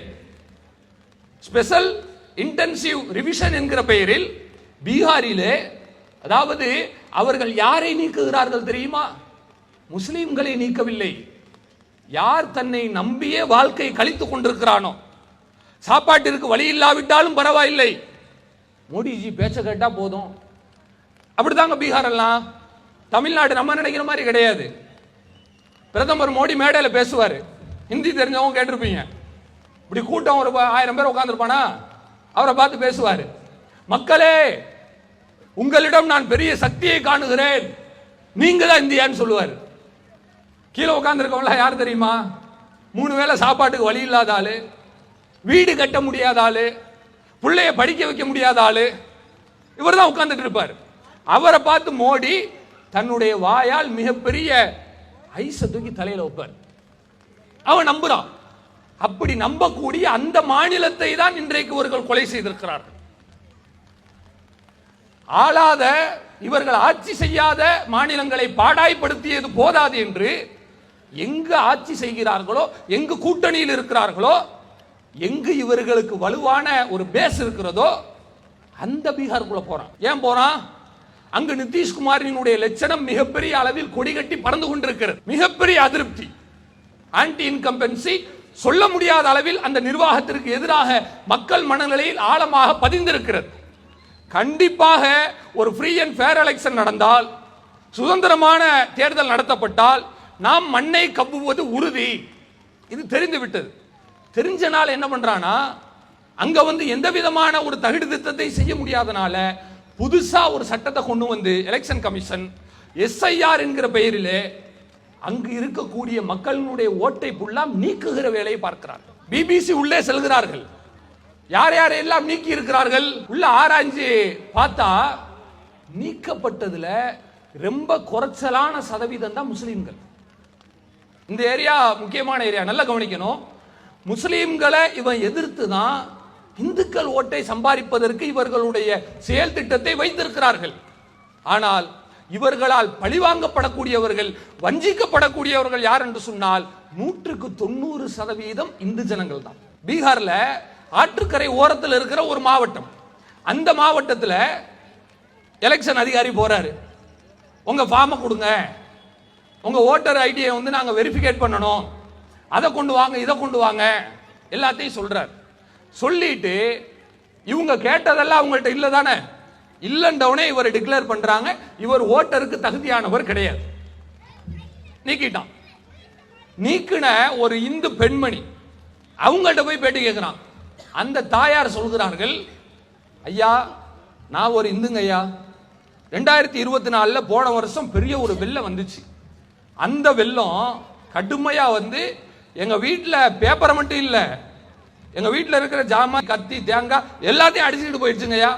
ஸ்பெஷல் இன்டென்சிவ் ரிவிஷன் என்கிற பெயரில் பீகாரிலே, அதாவது அவர்கள் யாரை நீக்குகிறார்கள் தெரியுமா? முஸ்லிம்களை நீக்கவில்லை. யார் தன்னை நம்பியே வாழ்க்கை கழித்துக் கொண்டிருக்கிறானோ சாப்பாட்டிற்கு வழி இல்லாவிட்டாலும் பரவாயில்லை, மோடிஜி பேச்ச கேட்டா போதும். அப்படிதாங்க பீகார் எல்லாம். தமிழ்நாடு நம்ம நினைக்கிற மாதிரி கிடையாது. பிரதமர் மோடி மேடையில் பேசுவார், ஹிந்தி தெரிஞ்சவங்க கேட்டிருப்பீங்க. இப்படி கூட்டம் ஒரு 1000 பேர் உட்காந்துருப்பானா, அவரை பார்த்து பேசுவார். மக்களே, உங்களிடம் நான் பெரிய சக்தியை காணுகிறேன், நீங்க தான் இந்தியான்னு சொல்லுவார். கீழே உட்காந்துருக்கவங்களா யார் தெரியுமா? 3 வேளை சாப்பாட்டுக்கு வழி இல்லாத ஆளு, வீடு கட்ட முடியாத ஆளு, பிள்ளைய படிக்க வைக்க முடியாத ஆளு, இவர் தான் உட்கார்ந்துட்டு இருப்பார். அவரை பார்த்து மோடி தன்னுடைய வாயால் மிகப்பெரிய ஐச தூக்கி தலையில வைப்பார். அவன் நம்புறான். அப்படி நம்பக்கூடிய அந்த மாநிலத்தை தான் இன்றைக்கு இவர்கள் கொலை செய்திருக்கிறார்கள். ஆளாத, இவர்கள் ஆட்சி செய்யாத மாநிலங்களை பாடாய்படுத்தியது போதாது என்று எங்கு ஆட்சி செய்கிறார்களோ, எங்கு கூட்டணியில் இருக்கிறார்களோ, எங்கு இவர்களுக்கு வலுவான ஒரு பேஸ் இருக்கிறதோ அந்த பீகாருக்குள்ள போறான். ஏன் போறான்? அங்கு நிதிஷ்குமாரினுடைய லட்சணம் மிகப்பெரிய அளவில் கொடிகட்டி பறந்து கொண்டிருக்கிறது. மிகப்பெரிய அதிருப்தி, ஆன்டி இன்கம்பன்சி, சொல்ல முடியாத அளவில் அந்த நிர்வாகத்திற்கு எதிராக மக்கள் மனநிலையில் ஆழமாக பதிந்திருக்கிறது. கண்டிப்பாக ஒரு ஃப்ரீ அண்ட் ஃபேர் எலெக்ஷன் நடந்தால், சுதந்திரமான தேர்தல் நடத்தப்பட்டால் நாம் மண்ணை கவ்வுவது உறுதி. இது தெரிந்து விட்டது. தெரிஞ்சனால என்ன பண்றானா, அங்க வந்து எந்த விதமான ஒரு தகுதி திட்டத்தை செய்ய முடியாதனால புதுசா ஒரு சட்டத்தை கொண்டு வந்து எலெக்ஷன் கமிஷன் எஸ்ஐஆர் என்கிற பெயரிலே அங்கு இருக்கக்கூடிய மக்களுடைய ஓட்டை புல்லாம் நீக்குகிற வேலையை பார்க்கிறார். பிபிசி உள்ளே செல்கிறார்கள். யார் யார் எல்லாம் நீக்கி இருக்கிறார்கள் உள்ள ஆராய்ச்சி பார்த்தா, நீக்கப்பட்டதுல ரொம்ப குறைச்சலான சதவீதம் தான் முஸ்லீம்கள். இந்த ஏரியா முக்கியமான ஏரியா, நல்லா கவனிக்கணும். முஸ்லீம்களை இவன் எதிர்த்து தான் இந்துக்கள் ஓட்டை சம்பாதிப்பதற்கு இவர்களுடைய செயல் திட்டத்தை வைத்திருக்கிறார்கள். ஆனால் இவர்களால் பழிவாங்கப்படக்கூடியவர்கள், வஞ்சிக்கப்படக்கூடியவர்கள் யார் என்று சொன்னால் 190% இந்து ஜனங்கள் தான். பீகார்ல ஆற்றுக்கரை ஓரத்தில் இருக்கிற ஒரு மாவட்டம், அந்த மாவட்டத்தில் எலெக்ஷன் அதிகாரி போறாரு. உங்க ஃபார்மை கொடுங்க, உங்க ஓட்டர் ஐடியை வந்து நாங்க வெரிஃபிகேட் பண்ணணும், அதை கொண்டு வாங்க, இதை கொண்டு வாங்க, எல்லாத்தையும் சொல்றாரு. சொல்லிட்டு இவங்க கேட்டதெல்லாம் அவங்கள்ட்ட இல்ல தானே, இல்லன்றவனே இவர் டிக்ளேர் பண்றாங்க, இவர் ஓட்டருக்கு தகுதியானவர் கிடையாது. நீக்கிட்டான். நீக்கின ஒரு இந்து பெண்மணி அவங்கள்ட்ட போய் பேட்டி கேட்கிறான். அந்த தாயார் சொல்கிறார்கள், ஐயா நான் ஒரு இந்துங்க ஐயா, 2024 போன வருஷம் பெரிய ஒரு வெள்ளம் வந்துச்சு. அந்த வெள்ளம் கடுமையா வந்து எங்க வீட்டில் பேப்பரை மட்டும் இல்லை, எங்க வீட்டில் இருக்கிற ஜாமான், கத்தி, தேங்காய் எல்லாத்தையும் அடிச்சுட்டு போயிடுச்சுங்கய்யா.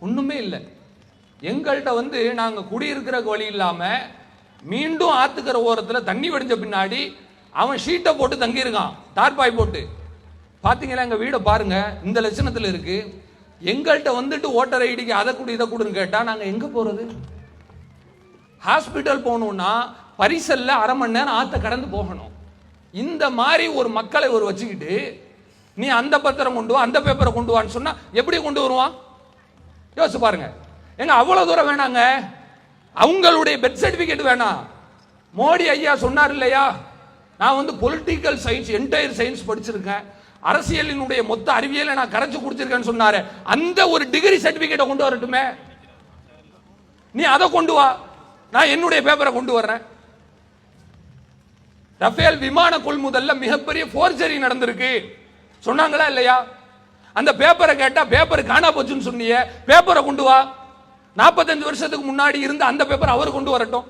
ஒண்ணுமே இல்லை. எங்கள்கிட்ட வந்து நாங்க குடியிருக்கிற வழி இல்லாம மீண்டும் ஆத்துக்கிற ஓரத்தில் தண்ணி வடிஞ்ச பின்னாடி அவன் ஷீட்டை போட்டு தங்கியிருக்கான், தார்பாய் போட்டு. பாத்தீங்களா எங்க வீடை பாருங்க, இந்த லட்சணத்தில் இருக்கு. எங்கள்கிட்ட வந்துட்டு ஓட்டர் ஐடிக்கு அதை கூட இதை கூடன்னு கேட்டா நாங்க எங்க போறது? ஹாஸ்பிட்டல் போகணும்னா பரிசல்ல 1/2 மணி நேரம் ஆத்த கடந்து போகணும். இந்த மாதிரி ஒரு மக்களை ஒரு வச்சுக்கிட்டு நீ அந்த பத்திரம் கொண்டு வா, அந்த பேப்பரை கொண்டு வான்னு சொன்னா எப்படி கொண்டு வருவான்? யோசிச்சு பாருங்க. எங்க அவ்வளவு தூரம் வேணாங்க, அவங்களுடைய பெர்த் சர்டிபிகேட் வேணாம். மோடி ஐயா சொன்னார் இல்லையா, நான் வந்து பொலிட்டிக்கல் சயின்ஸ், என்டையர் சயின்ஸ் படிச்சிருக்கேன், அரசியலினுடைய மொத்த அறிவியலை நான் கரைச்சு குடிச்சிருக்கேன்னு சொன்னாரு. அந்த ஒரு டிகிரி சர்டிபிகேட்டை கொண்டு வரட்டுமே, நீ அதை கொண்டு வா, நான் என்னுடைய பேப்பரை கொண்டு வர்றேன். ரஃபேல் விமான கொள்முதல்ல மிகப்பெரிய போர்ஜரி நடந்திருக்கு சொன்னாங்களா இல்லையா? அந்த பேப்பரை கேட்டா பேப்பர் காணா போச்சுன்னு சொன்னீங்க, பேப்பரை கொண்டு வா. 45 வருஷத்துக்கு முன்னாடி இருந்த அந்த பேப்பர் அவர் கொண்டு வரட்டும்.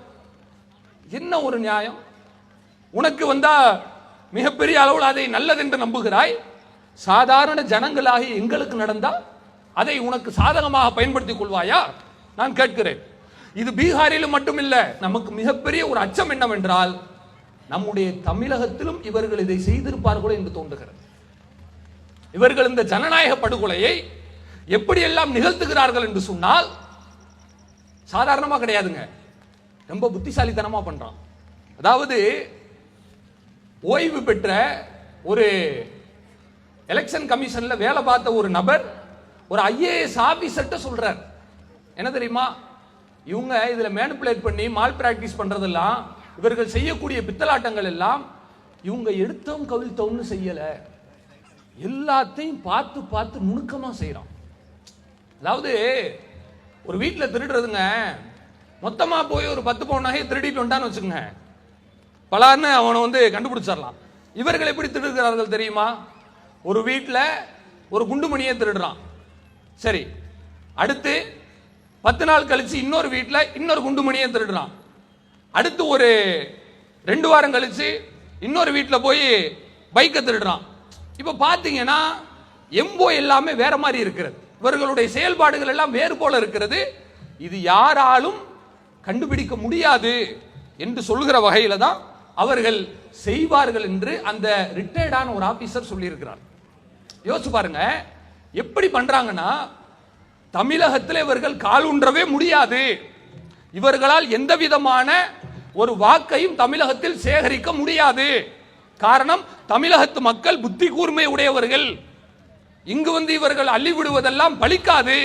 என்ன ஒரு நியாயம்? உனக்கு வந்தா மிகப்பெரிய அளவில் அதை நல்லது என்று நம்புகிறாய். சாதாரண ஜனங்களாகி எங்களுக்கு நடந்தா அதை உனக்கு சாதகமாக பயன்படுத்திக் கொள்வாயா? நான் கேட்கிறேன். இது பீகாரிலும் மட்டுமில்ல, நமக்கு மிகப்பெரிய ஒரு அச்சம் என்னவென்றால் நம்முடைய தமிழகத்திலும் இவர்கள் இதை செய்திருப்பார்களோ என்று தோன்றுகிறது. இவர்கள் இந்த ஜனநாயக படுகொலையை எப்படியெல்லாம் நிகழ்த்துகிறார்கள் என்று சொன்னால் சாதாரணமா கிடையாதுங்க, ரொம்ப புத்திசாலித்தனமா பண்றான். அதாவது ஓய்வு பெற்ற ஒரு எலெக்ஷன் கமிஷன்ல வேலை பார்த்த ஒரு நபர் ஒரு IAS ஆபீசர்ட்ட சொல்றார், என்ன தெரியுமா, இவங்க இதுல மேனிபுலேட் பண்ணி மால் பிராக்டிஸ் பண்றதெல்லாம், இவர்கள் செய்யக்கூடிய பித்தலாட்டங்கள் எல்லாம் இவங்க எடுத்தோம் கவிழ்த்தோம்னு செய்யல, எல்லாத்தையும் பார்த்து பார்த்து நுணுக்கமா செய்யறான். அதாவது ஒரு வீட்டில் திருடுறதுங்க, மொத்தமா போய் ஒரு 10 பவுன் நகையை திருடிட்டு வந்தான்னு வச்சுக்கோங்க, பலான்னு அவனை கண்டுபிடிச்சிடலாம். இவர்கள் எப்படி திருடுகிறார்கள் தெரியுமா? ஒரு வீட்டில் ஒரு குண்டுமணியை திருடுறான், சரி, அடுத்து 10 நாள் கழிச்சு இன்னொரு வீட்டில் இன்னொரு குண்டுமணியை திருடுறான், அடுத்து ஒரு 2 வாரம் கழிச்சு இன்னொரு வீட்டில் போய் பைக்கை திருடுறான். இப்ப பாத்தீங்கன்னா எம்போ எல்லாமே வேற மாதிரி இருக்கிறது, இவர்களுடைய செயல்பாடுகள் எல்லாம் வேறு போல இருக்கிறது. இது யாராலும் கண்டுபிடிக்க முடியாது என்று சொல்கிற வகையில தான் அவர்கள் செய்வார்கள் என்று அந்த ரிட்டையர்டான ஒரு ஆபீசர் சொல்லி இருக்கிறார். யோசிச்சு பாருங்க எப்படி பண்றாங்கன்னா, தமிழகத்தில் இவர்கள் கால் ஊன்றவே முடியாது, இவர்களால் எந்த விதமான ஒரு வாக்கையும் தமிழகத்தில் சேகரிக்க முடியாது. காரணம், தமிழகத்து மக்கள் புத்தி கூர்மை உடையவர்கள், இங்கு இவர்கள் அள்ளி விடுவதெல்லாம் பலிக்காது,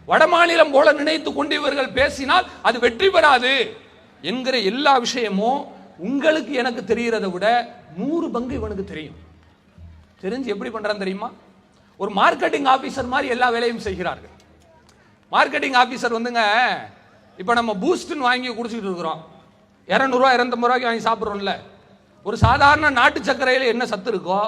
வடமாநிலம் போல நினைத்து கொண்டு இவர்கள் பேசினால் அது வெற்றி பெறாது என்கிற எல்லா விஷயமும் உங்களுக்கு எனக்கு தெரிகிறத விட 100 பங்கு இவனுக்கு தெரியும். தெரிஞ்சு எப்படி பண்றான் தெரியுமா? ஒரு மார்க்கெட்டிங் ஆபீசர் மாதிரி எல்லா வேலையும் செய்கிறார்கள். மார்க்கெட்டிங் ஆபீசர் இப்ப நம்ம பூஸ்ட்னு வாங்கி குடிச்சிட்டு இருக்கிறோம், 200 ரூபாய் 250 ரூபாய்க்கு வாங்கி சாப்பிட்றோம்ல. ஒரு சாதாரண நாட்டு சர்க்கரையில் என்ன சத்து இருக்கோ,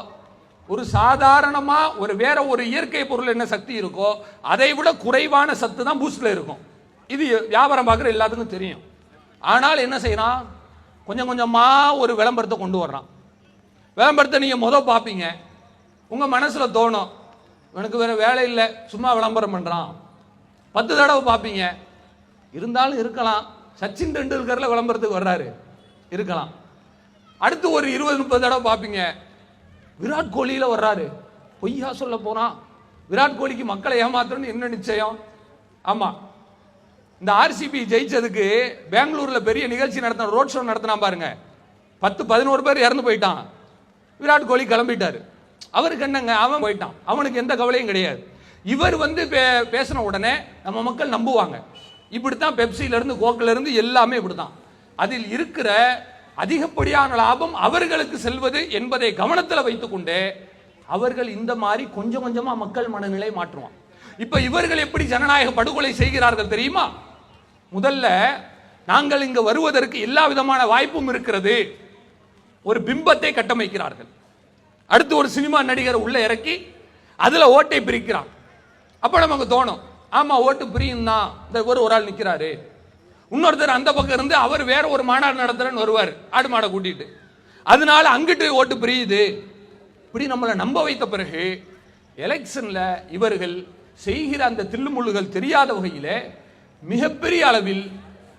ஒரு சாதாரணமா வேற ஒரு இயற்கை பொருள் என்ன சக்தி இருக்கோ, அதை விட குறைவான சத்து தான் பூஸ்ட்ல இருக்கும். இது வியாபாரம் பார்க்குற எல்லாத்துக்கும் தெரியும். ஆனால் என்ன செய்யறான், கொஞ்சம் கொஞ்சமா ஒரு விளம்பரத்தை கொண்டு வர்றான். விளம்பரத்தை நீங்க பார்ப்பீங்க, உங்க மனசுல தோணும், எனக்கு வேற வேலை இல்லை, சும்மா விளம்பரம் பண்றான். 10 தடவை பார்ப்பீங்க, இருந்தாலும் இருக்கலாம், சச்சின் டெண்டுல்கர்ல விளம்பரத்துக்கு வர்றாரு, இருக்கலாம். அடுத்து ஒரு 20-30 தடவை பார்ப்பீங்க, விராட் கோலியில வர்றாரு. பொய்யா சொல்ல போனா விராட் கோலிக்கு மக்களை ஏமாத்தணும்னு என்ன நிச்சயம்? ஆமா, இந்த ஆர்சிபி ஜெயிச்சதுக்கு பெங்களூர்ல பெரிய நிகழ்ச்சி நடத்தின, ரோட் ஷோ நடத்தினா பாருங்க, 10-11 பேர் இறந்து போயிட்டான். விராட் கோலி கிளம்பிட்டாரு, அவருக்கு என்னங்க, அவன் போயிட்டான், அவனுக்கு எந்த கவலையும் கிடையாது. இவர் பேசின உடனே நம்ம மக்கள் நம்புவாங்க. இப்படித்தான் பெப்சில இருந்து கோக்கில இருந்து எல்லாமே இப்படித்தான். அதில் இருக்கிற அதிகப்படியான லாபம் அவர்களுக்கு செல்வது என்பதை கவனத்தில் வைத்துக் கொண்டு அவர்கள் இந்த மாதிரி கொஞ்சம் கொஞ்சமா மக்கள் மனநிலை மாற்றுவான். இப்ப இவர்கள் எப்படி ஜனநாயக படுகொலை செய்கிறார்கள் தெரியுமா? முதல்ல நாங்கள் இங்கு வருவதற்கு எல்லா விதமான வாய்ப்பும் இருக்கிறது, ஒரு பிம்பத்தை கட்டமைக்கிறார்கள். அடுத்து ஒரு சினிமா நடிகர் உள்ள இறக்கி அதுல ஓட்டை பிரிக்கிறான். அப்ப நமக்கு தோணும், ஆமா ஓட்டு பிரியும் தான், இந்த ஒரு ஆள் நிக்கிறாரு. இன்னொருத்தர் அந்த பக்கம் இருந்து அவர் வேற ஒரு மாநாடு நடத்துறன்னு வருவார், ஆடு மாடை கூட்டிட்டு, அதனால அங்கிட்டு ஓட்டு பிரியுது. இப்படி நம்மளை நம்ப வைத்த பிறகு எலெக்ஷன்ல இவர்கள் செய்கிற அந்த தில்லுமுள்ளுகள் தெரியாத வகையில மிகப்பெரிய அளவில்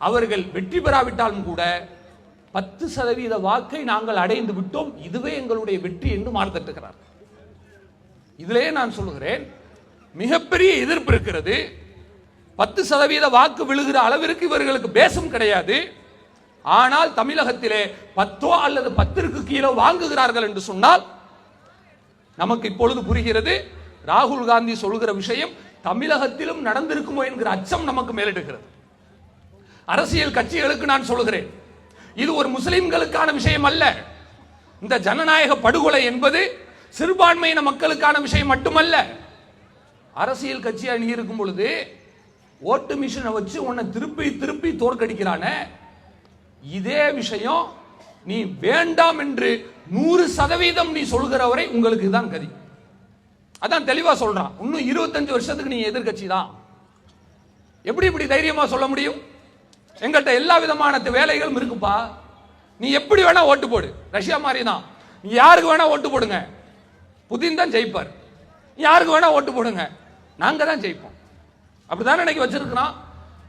அவர்கள் வெற்றி பெறாவிட்டாலும் கூட 10% வாக்கை நாங்கள் அடைந்து விட்டோம், இதுவே எங்களுடைய வெற்றி என்று மார்த்தட்டுகிறார். இதிலே நான் சொல்லுகிறேன், மிகப்பெரிய எதிர்ப்பு இருக்கிறது. 10% வாக்கு விழுகிற அளவிற்கு இவர்களுக்கு பேசம் கிடையாது. ஆனால் தமிழகத்திலே 10 அல்லது 10ற்கு கீழே வாங்குகிறார்கள் என்று சொன்னால் நமக்கு இப்பொழுது புரிகிறது, ராகுல் காந்தி சொல்கிற விஷயம் தமிழகத்திலும் நடந்திருக்குமோ என்கிற அச்சம் நமக்கு மேலிடுகிறது. அரசியல் கட்சிகளுக்கு நான் சொல்கிறேன், இது ஒரு முஸ்லிம்களுக்கான விஷயம் அல்ல. இந்த ஜனநாயக படுகொலை என்பது சிறுபான்மையின மக்களுக்கான விஷயம் மட்டுமல்ல. அரசியல் கட்சியா நீ இருக்கும் பொழுது ஓட்டு மிஷினை வச்சு உன்னை திருப்பி திருப்பி தோற்கடிக்கிறான, இதே விஷயம் நீ வேண்டாம் என்று 100% நீ சொல்கிறவரை உங்களுக்கு தான் கதி. அதான் தெளிவா சொல்றான். இன்னும் 25 வருஷத்துக்கு நீ எதிர்கட்சி தான். எப்படி இப்படி தைரியமா சொல்ல முடியும்? எங்கள்கிட்ட எல்லா விதமான வேலைகளும் இருக்குப்பா, நீ எப்படி வேணா ஓட்டு போடு, ரஷ்யா மாதிரி தான், நீ யாருக்கு வேணா ஓட்டு போடுங்க, புதின் தான் ஜெயிப்பார், யாருக்கு வேணா ஓட்டு போடுங்க, நாங்க தான் ஜெயிப்போம், அப்படிதான் இன்னைக்கு வச்சிருக்கிறான்.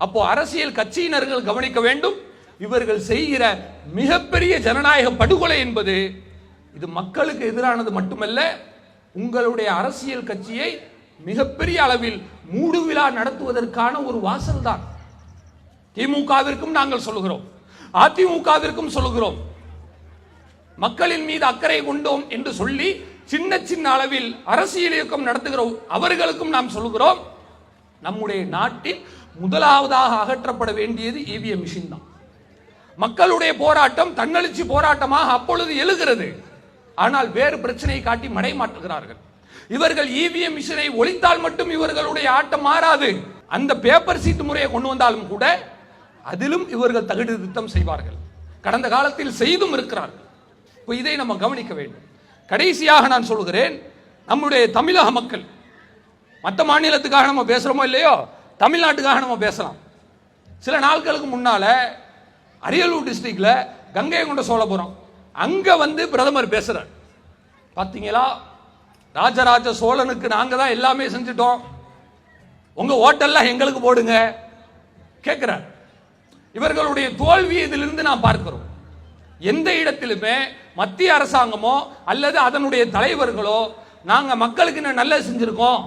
அப்போ அரசியல் கட்சியினர்கள் கவனிக்க வேண்டும், இவர்கள் செய்கிற மிகப்பெரிய ஜனநாயக படுகொலை என்பது இது மக்களுக்கு எதிரானது மட்டுமல்ல, உங்களுடைய அரசியல் கட்சியை மிகப்பெரிய அளவில் மூடு விழா நடத்துவதற்கான ஒரு வாசல் தான். திமுகவிற்கும் நாங்கள் சொல்லுகிறோம், அதிமுகவிற்கும் சொல்லுகிறோம், மக்களின் மீது அக்கறை கொண்டோம் என்று சொல்லி சின்ன சின்ன அளவில் அரசியல் இயக்கம் நடத்துகிறோம் அவர்களுக்கும் நாம் சொல்லுகிறோம், நம்முடைய நாட்டில் முதலாவதாக அகற்றப்பட வேண்டியது இவிஎம் மிஷின் தான். மக்களுடைய போராட்டம் தன்னெழுச்சி போராட்டமாக அப்பொழுது எழுகிறது. ஆனால் வேறு பிரச்சனையை காட்டி மடை மாற்றுகிறார்கள். இவர்கள் இவிஎம் மிஷினை ஒழித்தால் மட்டும் இவர்களுடைய ஆட்டம் மாறாது. அந்த பேப்பர் சீட்டு முறையை கொண்டு வந்தாலும் கூட அதிலும் இவர்கள் தகுதி திருத்தம் செய்வார்கள். கடந்த காலத்தில் செய்தும் இருக்கிறார்கள். இதை நம்ம கவனிக்க வேண்டும். கடைசியாக நான் சொல்கிறேன், நம்முடைய தமிழக மக்கள், மற்ற மாநிலத்துக்காக நம்ம பேசுறோமோ இல்லையோ, தமிழ்நாட்டுக்காக நம்ம பேசலாம். சில நாட்களுக்கு முன்னால அரியலூர் டிஸ்ட்ரிக்ட்ல கங்கை கொண்ட சோழபுரம் அங்க பிரதமர் பேசுறார். பாத்தீங்களா, ராஜராஜ சோழனுக்கு நாங்க தான் எல்லாமே செஞ்சிட்டோம், உங்க ஓட்டெல்லாம் எங்களுக்கு போடுங்க கேட்கிறார். இவர்களுடைய தோல்வி இதிலிருந்து நாம் பார்க்கிறோம். எந்த இடத்திலுமே மத்திய அரசாங்கமோ அல்லது அதனுடைய தலைவர்களோ நாங்க மக்களுக்கு நல்லது செஞ்சிருக்கோம்,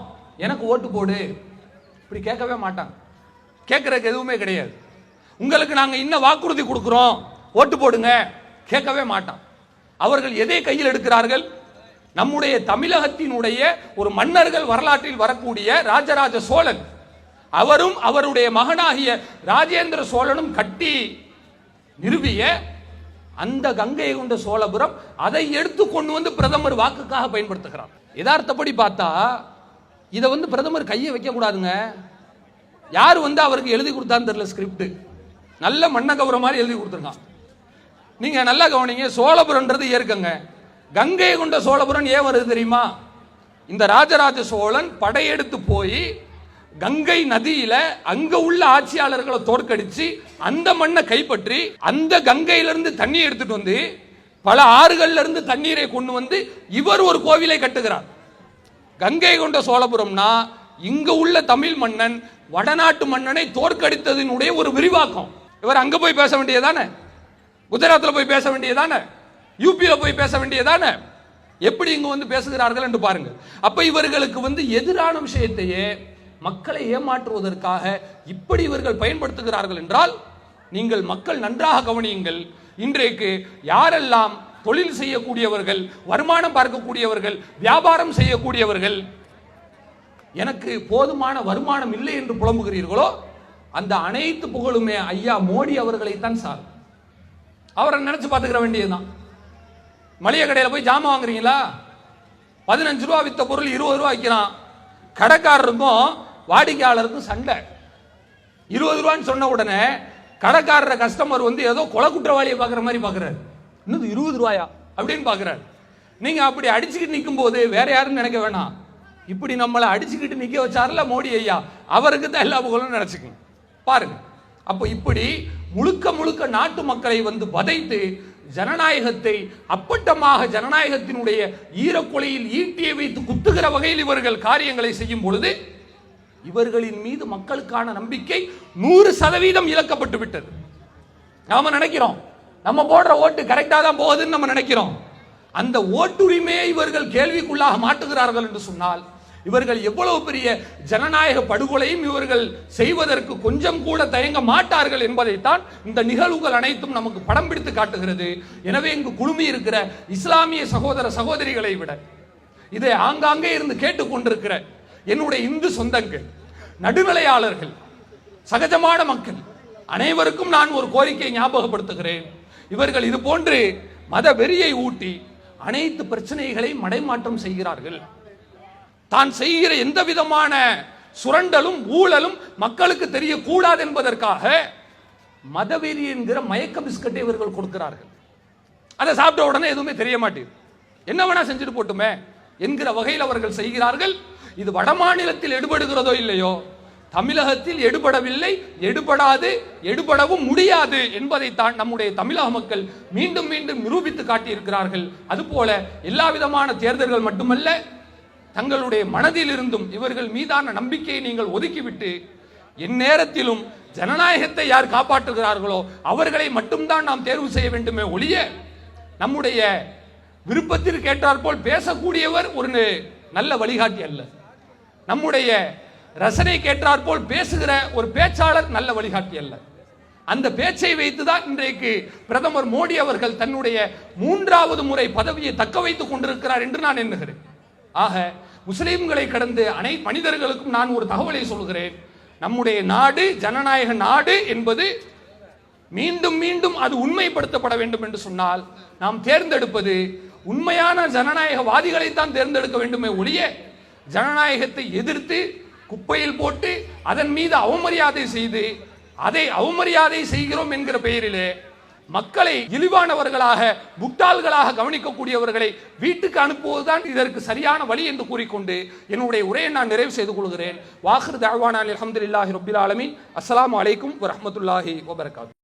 எனக்கு ஓட்டு போடு, இப்படி கேட்கவே மாட்டாங்க. கேட்கறதுக்கு எதுவுமே கிடையாது. உங்களுக்கு நாங்க இன்ன வாக்குறுதி கொடுக்கிறோம், ஓட்டு போடுங்க, கேட்கவே மாட்டான். அவர்கள் எதை கையில் எடுக்கிறார்கள்? நம்முடைய தமிழகத்தினுடைய ஒரு மன்னர்கள் வரலாற்றில் வரக்கூடிய ராஜராஜ சோழன், அவரும் அவருடைய மகனாகிய ராஜேந்திர சோழனும் கட்டி நிறுவிய அந்த கங்கை கொண்ட சோழபுரம், அதை எடுத்து கொண்டு பிரதமர் வாக்குக்காக பயன்படுத்துகிறார். யதார்த்தப்படி பார்த்தா இதை பிரதமர் கையை வைக்க கூடாதுங்க. யார் அவருக்கு எழுதி கொடுத்தான்னு தெரியல, ஸ்கிரிப்ட் நல்ல மண்ண கவுர மாதிரி எழுதி கொடுத்துருக்கான். நீங்க நல்லா கவனிங்க, சோழபுரம்ன்றது ஏற்கங்க, கங்கை கொண்ட சோழபுரம் ஏன் வருது தெரியுமா? இந்த ராஜராஜ சோழன் படையெடுத்து போய் கங்கை நதியில அங்க உள்ள ஆட்சியாளர்களை தோற்கடிச்சு அந்த மண்ணை கைப்பற்றி அந்த கங்கையிலிருந்து தண்ணி எடுத்துட்டு வந்து பல ஆறுகள்ல இருந்து தண்ணீரை கொண்டு இவர் ஒரு கோவிலை கட்டுகிறார். கங்கை கொண்ட சோழபுரம்னா இங்க உள்ள தமிழ் மன்னன் வடநாட்டு மன்னனை தோற்கடித்ததினுடைய ஒரு விரிவாக்கம். இவர் அங்க போய் பேச வேண்டியதானே, குஜராத்ல போய் பேச வேண்டியதானே, யூபியில போய் பேச வேண்டியதானே, எப்படி இங்க பேசுகிறார்கள் என்று பாருங்கள். அப்ப இவர்களுக்கு எதிரான விஷயத்தையே மக்களை ஏமாற்றுவதற்காக இப்படி இவர்கள் பயன்படுத்துகிறார்கள் என்றால் நீங்கள் மக்கள் நன்றாக கவனியுங்கள். இன்றைக்கு யாரெல்லாம் தொழில் செய்யக்கூடியவர்கள், வருமானம் பார்க்கக்கூடியவர்கள், வியாபாரம் செய்யக்கூடியவர்கள், எனக்கு போதுமான வருமானம் இல்லை என்று புலம்புகிறீர்களோ அந்த அனைத்து புகழுமே ஐயா மோடி அவர்களைத்தான் சார். அவரை நினைச்சு பார்த்துக்கிற வேண்டியதுதான். மளிகை கடையில் போய் ஜாமான் வாங்குறீங்களா, 15 ரூபா வித்த பொருள் 20 ரூபா வைக்கிறான். கடைக்காரருக்கும் வாடிக்கையாளருக்கும் சண்டை. 20 ரூபான்னு சொன்ன உடனே கடைக்காரர் கஸ்டமர் ஏதோ கொலை குற்றவாளியை பார்க்குற மாதிரி பார்க்குறாரு. இன்னும் 20 ரூபாயா அப்படின்னு பார்க்குறாரு. நீங்க அப்படி அடிச்சுக்கிட்டு நிற்கும் போது வேற யாரும் நினைக்க வேணாம், இப்படி நம்மளை அடிச்சுக்கிட்டு நிற்க வச்சார்ல மோடி ஐயா, அவருக்கு தான் எல்லா புகழும் நினைச்சுக்கணும் பாருங்க. அப்போ இப்படி முழுக்க முழுக்க நாட்டு மக்களை வதைத்து ஜனநாயகத்தை அப்பட்டமாக ஜனநாயகத்தினுடைய ஈரக்கொலையில் ஈட்டியை வைத்து குத்துகிற வகையில் இவர்கள் காரியங்களை செய்யும் பொழுது இவர்களின் மீது மக்களுக்கான நம்பிக்கை 100% இழக்கப்பட்டு விட்டது. நாம நினைக்கிறோம் நம்ம போடுற ஓட்டு கரெக்டா தான் போகுதுன்னு நம்ம நினைக்கிறோம். அந்த ஓட்டுரிமையை இவர்கள் கேள்விக்குள்ளாக மாட்டுகிறார்கள் என்று சொன்னால் இவர்கள் எவ்வளவு பெரிய ஜனநாயக படுகொலையும் இவர்கள் செய்வதற்கு கொஞ்சம் கூட தயங்க மாட்டார்கள் என்பதைத்தான் இந்த நிகழ்வுகள் அனைத்தும் நமக்கு படம் பிடித்து காட்டுகிறது. எனவே இங்கு குழுமி இருக்கிற இஸ்லாமிய சகோதர சகோதரிகளை விட இதை ஆங்காங்கே இருந்து கேட்டுக்கொண்டிருக்கிற என்னுடைய இந்து சொந்தங்கள், நடுநிலையாளர்கள், சகஜமான மக்கள் அனைவருக்கும் நான் ஒரு கோரிக்கை ஞாபகப்படுத்துகிறேன். இவர்கள் இது போன்று மத வெறியை ஊட்டி அனைத்து பிரச்சனைகளை மடைமாற்றம் செய்கிறார்கள். தான் செய்கிற எந்த விதமான சுரண்டலும் ஊழலும் மக்களுக்கு தெரியக்கூடாது என்பதற்காக மதவெறி என்கிற மயக்க பிஸ்கட்டை இவர்கள் கொடுக்கிறார்கள். அதை சாப்பிட்ட உடனே எதுவுமே தெரிய மாட்டேங்குது, என்ன வேணா செஞ்சுட்டு போட்டுமே என்கிற வகையில் அவர்கள் செய்கிறார்கள். இது வட மாநிலத்தில் எடுபடுகிறதோ இல்லையோ, தமிழகத்தில் எடுபடவில்லை, எடுபடாது, எடுபடவும் முடியாது என்பதைத்தான் நம்முடைய தமிழக மக்கள் மீண்டும் மீண்டும் நிரூபித்து காட்டியிருக்கிறார்கள். அதுபோல எல்லா விதமான தேர்தல்கள் மட்டுமல்ல, தங்களுடைய மனதில் இருந்தும் இவர்கள் மீதான நம்பிக்கையை நீங்கள் ஒதுக்கிவிட்டு எந்நேரத்திலும் ஜனநாயகத்தை யார் காப்பாற்றுகிறார்களோ அவர்களை மட்டும்தான் நாம் தேர்வு செய்ய வேண்டுமே ஒழிய நம்முடைய விருப்பத்திற்கு ஏற்றாற்போல் பேசக்கூடியவர் ஒரு நல்ல வழிகாட்டி அல்ல, நம்முடைய ரசனை கேட்டாற்போல் பேசுகிற ஒரு பேச்சாளர் நல்ல வழிகாட்டி அல்ல. அந்த பேச்சை வைத்துதான் இன்றைக்கு பிரதமர் மோடி அவர்கள் தன்னுடைய 3வது முறை பதவியை தக்க வைத்துக் கொண்டிருக்கிறார் என்று நான் எண்ணுகிறேன். ஆக முஸ்லிம்களை கடந்து அனைத்து மனிதர்களுக்கும் நான் ஒரு தகவலை சொல்கிறேன். நம்முடைய நாடு ஜனநாயக நாடு என்பது மீண்டும் மீண்டும் அது உண்மைப்படுத்தப்பட வேண்டும் என்று சொன்னால் நாம் தேர்ந்தெடுப்பது உண்மையான ஜனநாயகவாதிகளை தான் தேர்ந்தெடுக்க வேண்டுமே ஒழிய ஜனநாயகத்தை எதிர்த்து குப்பையில் போட்டு அதன் மீது அவமரியாதை செய்து அதை அவமரியாதை செய்கிறோம் என்கிற பெயரிலே மக்களை இழிவானவர்களாக முட்டாள்களாக கவனிக்கக்கூடியவர்களை வீட்டுக்கு அனுப்புவதுதான் இதற்கு சரியான வழி என்று கூறிக்கொண்டு என்னுடைய உரையை நான் நிறைவு செய்து கொள்கிறேன். வாஹிர் தஅவானா அல்ஹம்துலில்லாஹி ரப்பில் ஆலமீன். அஸ்ஸலாமு அலைக்கும் வரஹ்மத்துல்லாஹி வபரகாத்துஹு.